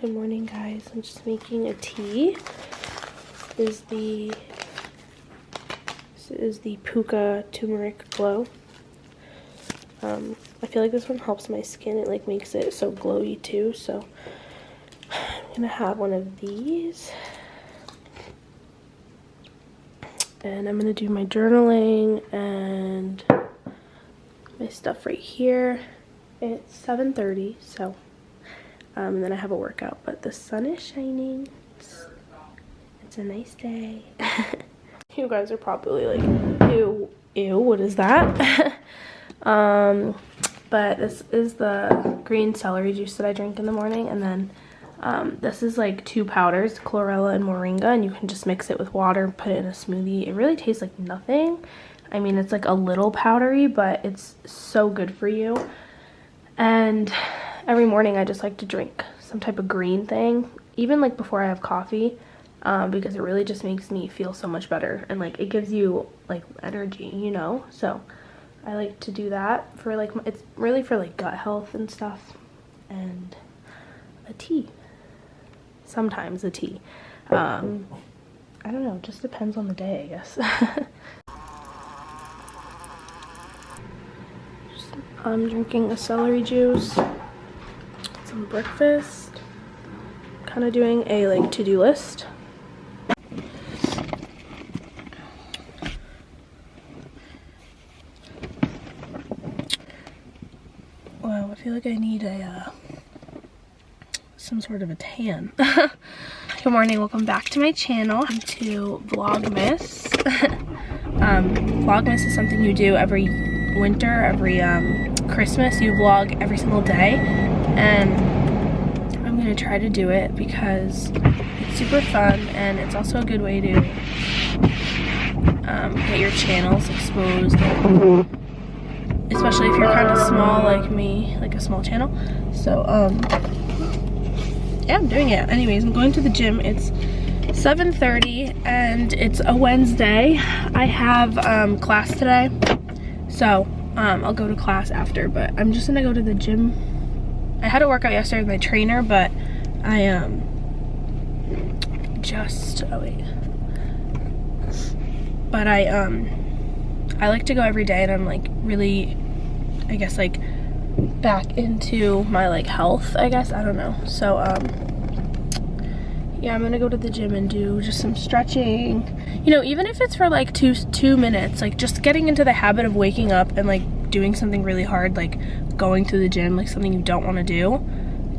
Good morning, guys. I'm just making a tea. This is the Puka Turmeric Glow. I feel like this one helps my skin. It like makes it so glowy too. So I'm gonna have one of these, and I'm gonna do my journaling and my stuff right here. It's 7:30, so and then I have a workout, but the sun is shining. It's a nice day. You guys are probably like, ew, what is that? But this is the green celery juice that I drink in the morning, and then this is like 2 powders, chlorella and moringa, and you can just mix it with water, put it in a smoothie. It really tastes like nothing. I mean, it's like a little powdery, but it's so good for you. And every morning I just like to drink some type of green thing, even like before I have coffee, because it really just makes me feel so much better, and like it gives you like energy, you know. So I like to do that for like, it's really for like gut health and stuff. And a tea, sometimes a tea. I don't know, it just depends on the day, I guess. I'm drinking a celery juice, some breakfast, kind of doing a like to-do list. Wow, I feel like I need a some sort of a tan. Good morning, welcome back to my channel. I'm to vlogmas. Vlogmas is something you do every winter, every Christmas. You vlog every single day, and I'm gonna try to do it because it's super fun, and it's also a good way to get your channels exposed, especially if you're kind of small like me, like a small channel. So yeah, I'm doing it. Anyways, I'm going to the gym. It's 7:30 and it's a Wednesday. I have class today, so I'll go to class after, but I'm just gonna go to the gym. I had a workout yesterday with my trainer, but I I like to go every day, and I'm like really, I guess, like back into my like health, I guess, I don't know. So yeah, I'm gonna go to the gym and do just some stretching, you know, even if it's for like two minutes, like just getting into the habit of waking up and like doing something really hard, like going to the gym, like something you don't want to do,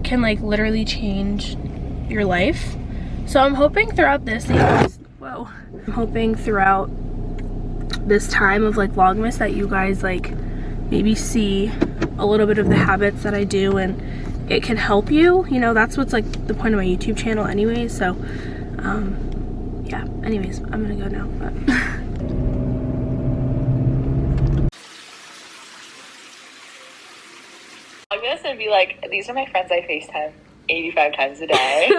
can like literally change your life. So I'm hoping throughout this, I'm hoping throughout this time of like vlogmas that you guys like maybe see a little bit of the habits that I do, and it can help you, you know. That's what's like the point of my YouTube channel anyways. So yeah, anyways, I'm gonna go now, but I'm gonna be like, these are my friends I FaceTime 85 times a day.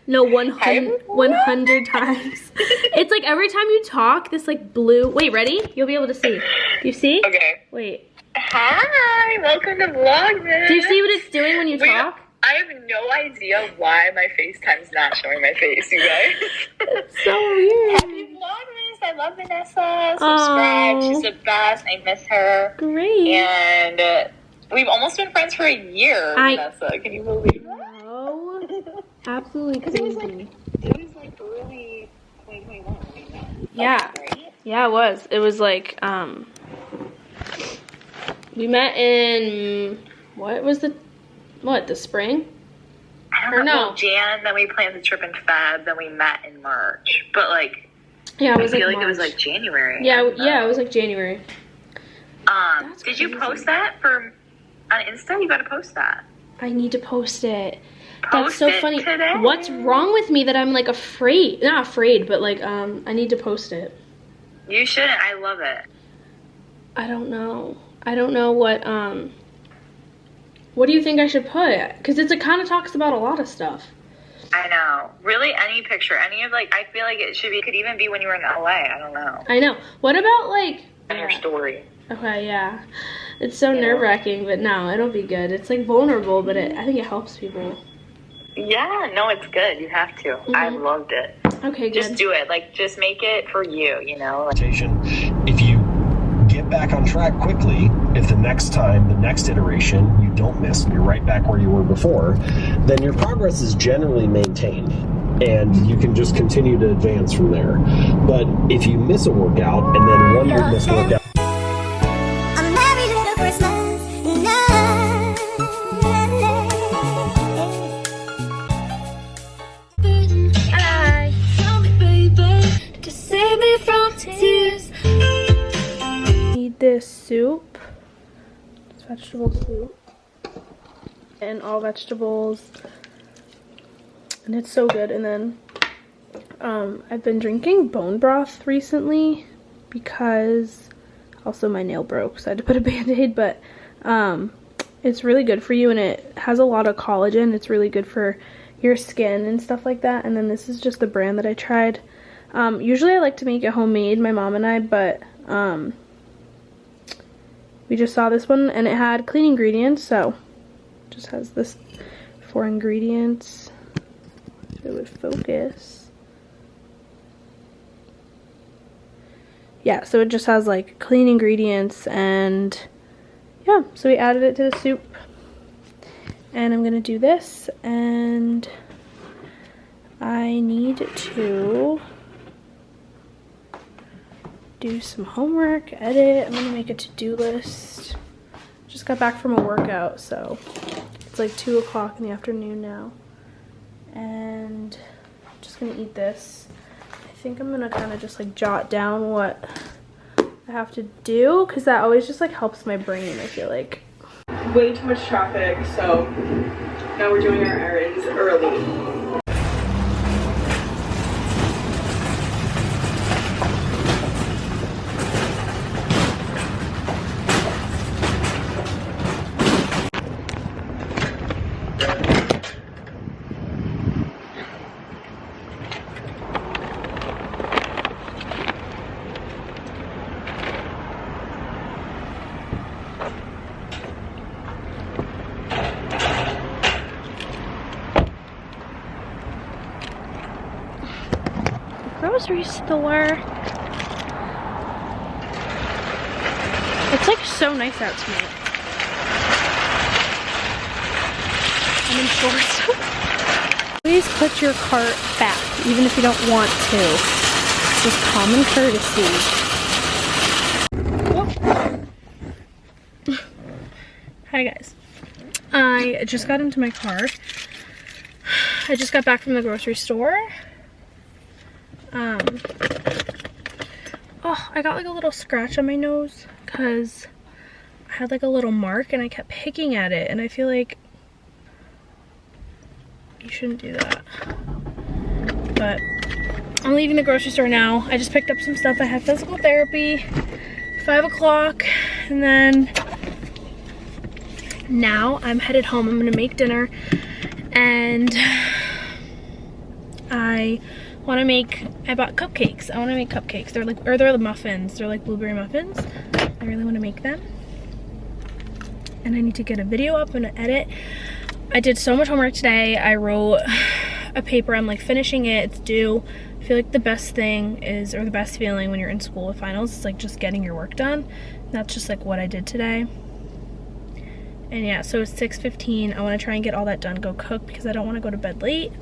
No, 100 times. It's like every time you talk, this like blue, wait, ready? You'll be able to see. Do you see? Okay. Wait. Hi, welcome to Vlogmas. Do you see what it's doing when you talk? I have no idea why my FaceTime's not showing my face, you guys. It's so weird. Happy Vlogmas. I love Vanessa. Subscribe. She's the best. I miss her. Great. And we've almost been friends for a year, Vanessa. Can you believe that? No. Absolutely crazy. It was like early 2021. Yeah. Right? Yeah, it was. It was like, we met in, the spring? I don't know. Well, Jan, then we planned the trip in Feb, then we met in March. But like, yeah, it was I feel like it was like January. Yeah, it was like January. Did you post that on Insta? You gotta post that. I need to post it. That's so funny. Today. What's wrong with me that I'm like afraid? Not afraid, but like I need to post it. You shouldn't. I love it. I don't know what do you think I should put? Because it kind of talks about a lot of stuff. I know. Really, any picture, any of like, I feel like it could even be when you were in LA. I don't know. I know. What about like your story? Okay, yeah. It's so nerve-wracking, but no, it'll be good. It's like vulnerable, but I think it helps people. Yeah, no, it's good. You have to. I loved it. Okay, good. Just do it. Like, just make it for you, you know? If you get back on track quickly, if the next time, the next iteration, you don't miss and you're right back where you were before, then your progress is generally maintained and you can just continue to advance from there. But if you miss a workout and then one year miss workout, this soup. It's vegetable soup and all vegetables, and it's so good. And then I've been drinking bone broth recently because also my nail broke, so I had to put a band-aid, but it's really good for you and it has a lot of collagen. It's really good for your skin and stuff like that. And then this is just the brand that I tried. Usually I like to make it homemade, my mom and I, but we just saw this one and it had clean ingredients, so it just has this 4 ingredients. It would focus. Yeah, so it just has like clean ingredients, and yeah, so we added it to the soup. And I'm gonna do this, and I need to do some homework, edit. I'm gonna make a to-do list. Just got back from a workout, so it's like 2 o'clock in the afternoon now. And I'm just gonna eat this. I think I'm gonna kind of just like jot down what I have to do, because that always just like helps my brain, I feel like. Way too much traffic, so now we're doing our errands early. Grocery store. It's like so nice out tonight. I'm in shorts. Please put your cart back, even if you don't want to. It's just common courtesy. Oh. Hi guys. I just got into my car. I just got back from the grocery store. Oh, I got like a little scratch on my nose because I had like a little mark and I kept picking at it, and I feel like you shouldn't do that. But I'm leaving the grocery store now. I just picked up some stuff. I have physical therapy, 5 o'clock, and then now I'm headed home. I'm gonna make dinner, and I bought cupcakes. I want to make cupcakes. They're the muffins. They're like blueberry muffins. I really want to make them. And I need to get a video up and edit. I did so much homework today. I wrote a paper. I'm like finishing it. It's due. I feel like the best thing is, or the best feeling when you're in school with finals, is like just getting your work done. And that's just like what I did today. And yeah, so it's 6:15. I want to try and get all that done, go cook, because I don't want to go to bed late.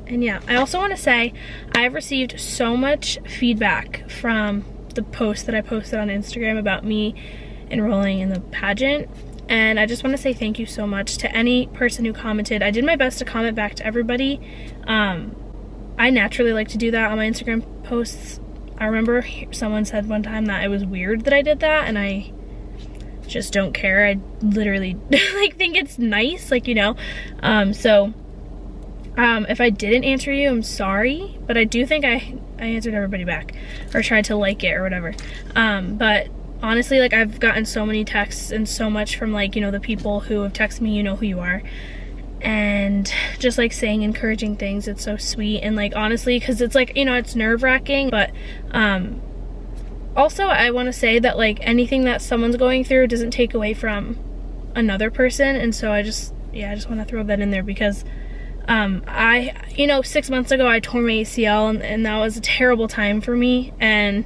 And yeah, I also want to say I've received so much feedback from the post that I posted on Instagram about me enrolling in the pageant. And I just want to say thank you so much to any person who commented. I did my best to comment back to everybody. I naturally like to do that on my Instagram posts. I remember someone said one time that it was weird that I did that, and I just don't care. I literally like think it's nice, like, you know. If I didn't answer you, I'm sorry, but I do think I answered everybody back, or tried to like it or whatever. But honestly, like, I've gotten so many texts and so much from, like, you know, the people who have texted me, you know who you are, and just like saying encouraging things. It's so sweet. And like, honestly, because it's like, you know, it's nerve-wracking, but also I want to say that like anything that someone's going through doesn't take away from another person. And so I just yeah, I just want to throw that in there because you know, 6 months ago I tore my ACL and that was a terrible time for me, and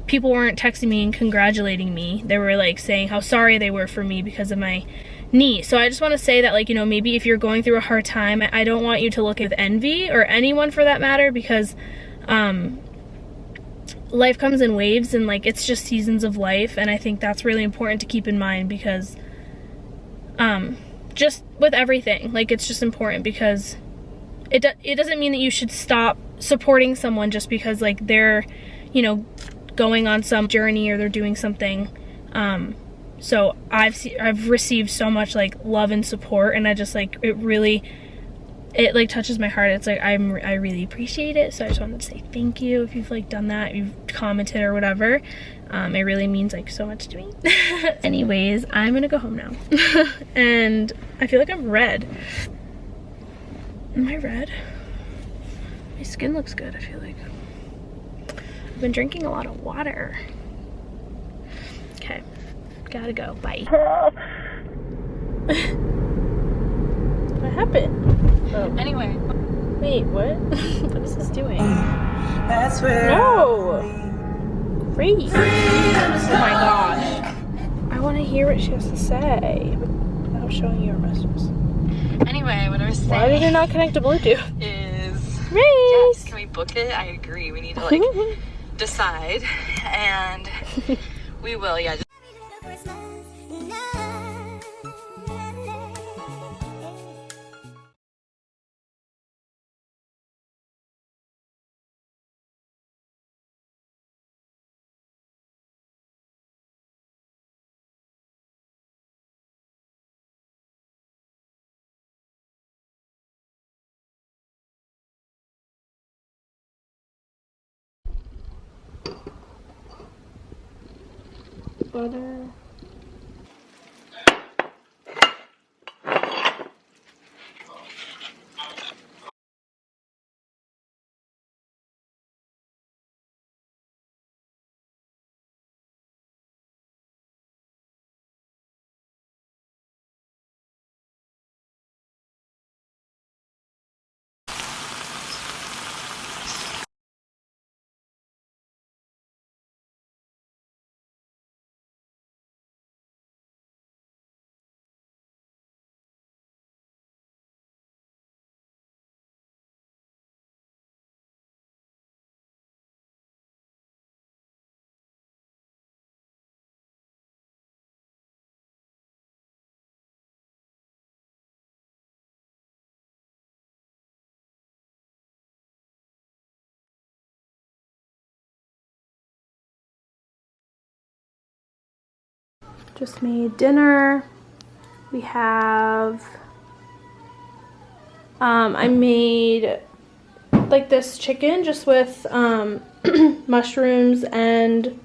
people weren't texting me and congratulating me. They were like saying how sorry they were for me because of my knee. So I just want to say that, like, you know, maybe if you're going through a hard time, I don't want you to look with envy, or anyone for that matter, because life comes in waves, and like it's just seasons of life, and I think that's really important to keep in mind, because just with everything, like it's just important, because it doesn't mean that you should stop supporting someone just because like they're, you know, going on some journey or they're doing something. So I've received so much like love and support, and I just like it like touches my heart. It's like I really appreciate it. So I just wanted to say thank you if you've like done that, if you've commented or whatever. It really means like so much to me. Anyways, I'm gonna go home now. And I feel like I'm red. Am I red? My skin looks good, I feel like. I've been drinking a lot of water. Okay, gotta go, bye. What happened? Oh. Anyway. Wait, what? What is this doing? That's where no! Great. Oh my gosh. I want to hear what she has to say without showing you her messages. Anyway, what I was saying. Why did it not connect to Bluetooth? Is Race! Yes, can we book it? I agree. We need to like decide, and we will. Yeah. Butter. Just made dinner. We have, I made like this chicken just with mushrooms and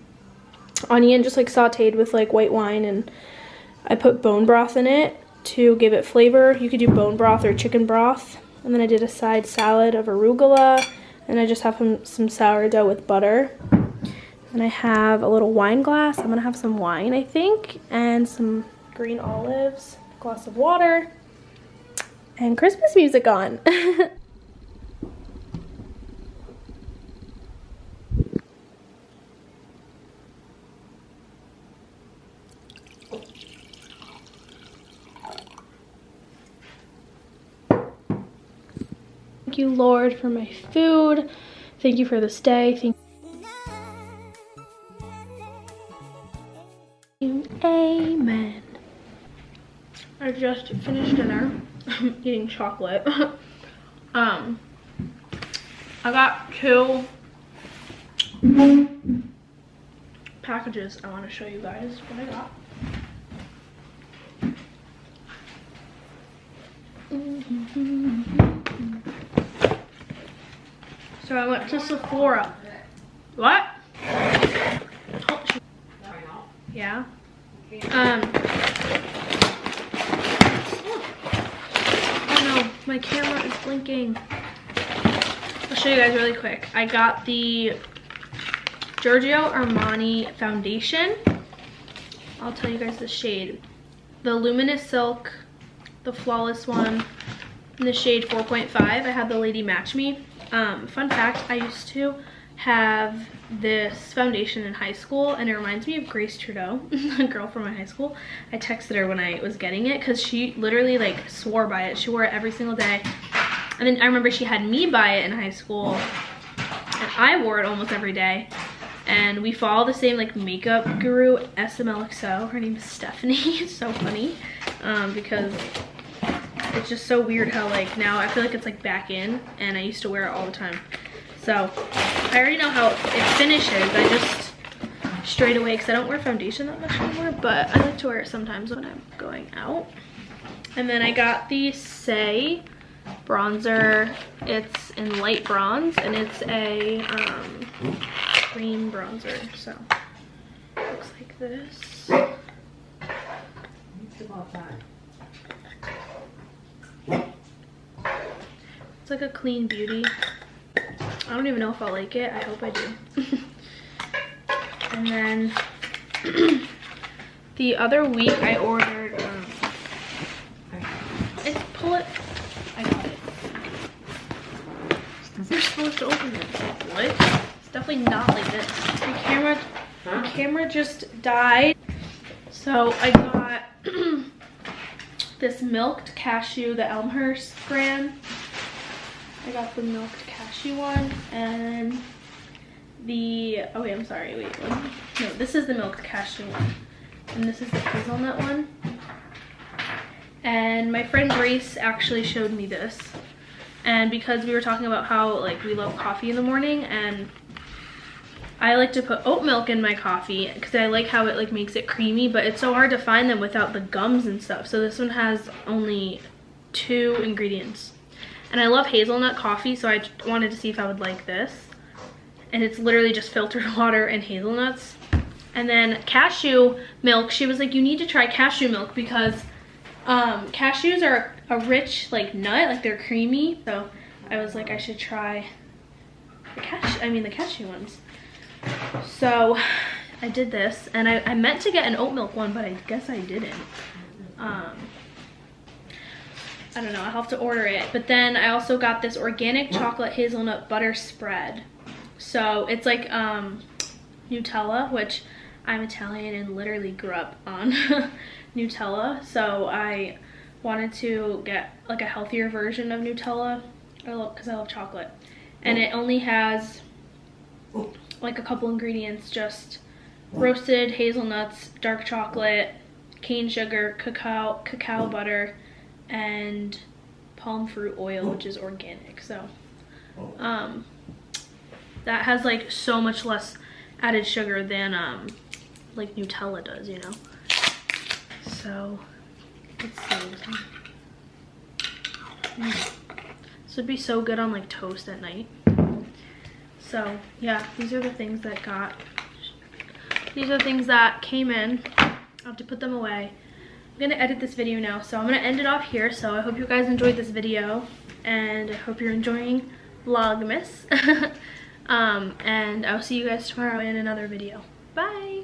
onion, just like sauteed with like white wine, and I put bone broth in it to give it flavor. You could do bone broth or chicken broth. And then I did a side salad of arugula, and I just have some sourdough with butter. And I have a little wine glass. I'm gonna have some wine, I think, and some green olives, a glass of water, and Christmas music on. Thank you, Lord, for my food. Thank you for this day. Thank you. Amen. I just finished dinner. I'm eating chocolate. I got 2 packages. I want to show you guys what I got. So I went to Sephora. What? Yeah. Oh no, my camera is blinking. I'll show you guys really quick. I got the Giorgio Armani foundation. I'll tell you guys the shade. The Luminous Silk the Flawless one in the shade 4.5. I had the lady match me. Fun fact, I used to have this foundation in high school, and it reminds me of Grace Trudeau, a girl from my high school. I texted her when I was getting it because she literally like swore by it. She wore it every single day. And then I remember she had me buy it in high school, and I wore it almost every day. And we follow the same like makeup guru, SMLXO. Her name is Stephanie. It's so funny because it's just so weird how like now I feel like it's like back in, and I used to wear it all the time. So I already know how it finishes. I just straight away, because I don't wear foundation that much anymore, but I like to wear it sometimes when I'm going out. And then I got the Say bronzer. It's in light bronze, and it's a cream bronzer. So looks like this. It's like a clean beauty. I don't even know if I'll like it. I hope I do. And then the other week I ordered, pull it. I got it. You're supposed to open it. What? It's definitely not like this. My camera just died. So I got this milked cashew, the Elmhurst brand. I got the milked cashew one, and the, oh wait, I'm sorry, wait, no, this is the milked cashew one, and this is the hazelnut one. And my friend Grace actually showed me this, and because we were talking about how like we love coffee in the morning, and I like to put oat milk in my coffee because I like how it like makes it creamy, but it's so hard to find them without the gums and stuff. So this one has only 2 ingredients. And I love hazelnut coffee, so I wanted to see if I would like this. And it's literally just filtered water and hazelnuts. And then cashew milk, she was like, you need to try cashew milk because cashews are a rich like nut, like they're creamy. So I was like, I should try the cashew ones. So I did this, and I meant to get an oat milk one, but I guess I didn't. I don't know, I'll have to order it. But then I also got this organic chocolate hazelnut butter spread. So it's like Nutella, which I'm Italian and literally grew up on Nutella. So I wanted to get like a healthier version of Nutella because I love chocolate. And it only has like a couple ingredients, just roasted hazelnuts, dark chocolate, cane sugar, cacao butter, and palm fruit oil, which is organic. So that has like so much less added sugar than like Nutella does, you know. So let's see. This would be so good on like toast at night. So yeah, these are the things that came in. I'll have to put them away. I'm gonna edit this video now, so I'm gonna end it off here. So I hope you guys enjoyed this video, and I hope you're enjoying vlogmas. And I'll see you guys tomorrow in another video. Bye.